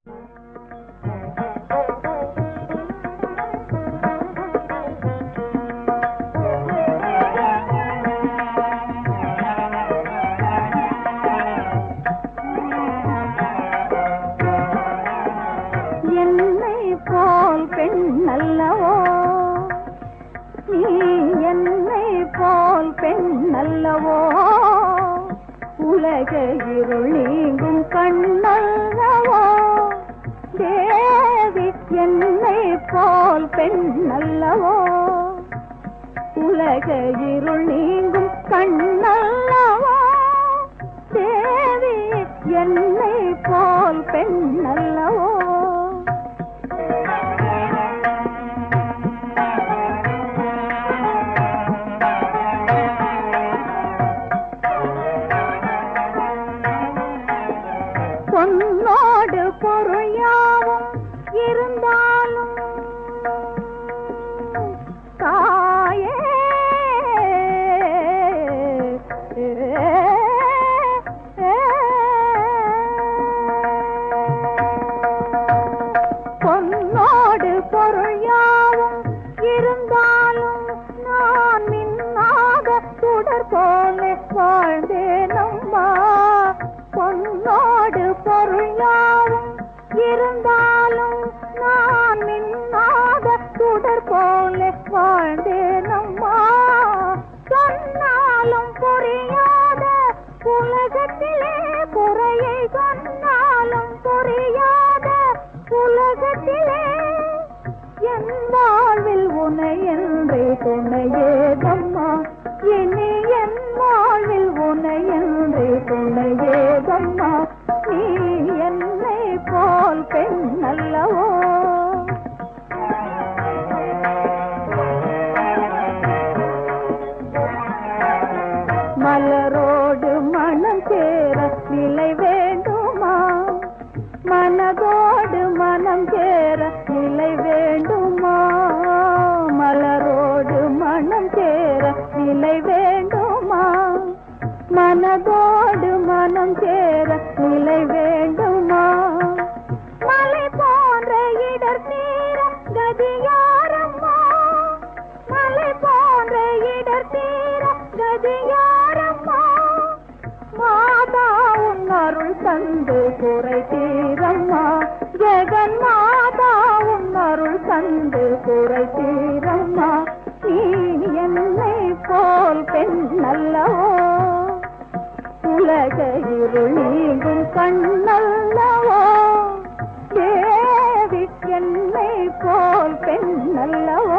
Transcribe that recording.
என்னை போல் பெண் அல்லவோ நீ, என்னை போல் பெண் அல்லவோ, உலக இருள் நீங்கும் கண்ணல்லவோ தேவி, என்னை போல் பெண் அல்லவோ, உலக இருள் நீங்கும் கண்ணல்லவோ தேவி, என்னை போல் பெண் அல்லவோ. பொன்னோடு பொருள் யாவும் இருந்தாலும் தாயே, பொன்னோடு பொருள் யாவும் இருந்தாலும் நான் மின்னாக சுடர் போல வாழ்ந்தேனம்மா. பொன்னோடு பொருள் யாவும் இருந்தாலும் நான் மின்னாக சுடர் போல வாழ்ந்தேனம்மா. சொன்னாலும் புரியாத உலகத்திலே குறையை, சொன்னாலும் புரியாத உலகத்திலே என் வாழ்வில் உன்னை என்றே துணையேதம்மா. இனி என் வாழ்வில் உன்னை என்றே துணையேதம்மா. நீ என்னை போல் பெண் அல்லவோ. மலரோடு மனம் சேர நிலை வேண்டுமா, மனதோடு மனம் சேர நிலை வேண்டுமா, மலரோடு மனம் சேர நிலை வேண்டுமா, மனதோடு மனம் சேர நிலை வேண்டுமா. மலை போன்ற இடர் தீர கதியாரம்மா, மலை போன்ற இடர் தீர கதியாரம்மா. மாதா உன் அருள் தந்து குறை தீரம்மா, ஜெகன் மாதா உன் அருள் தந்து குறை தீரம்மா. நீ என்னை போல் பெண் அல்லவோ, உலக இருள் நீங்கும் கண்ணல்லவோ தேவி, என்னை போல் பெண் அல்லவோ.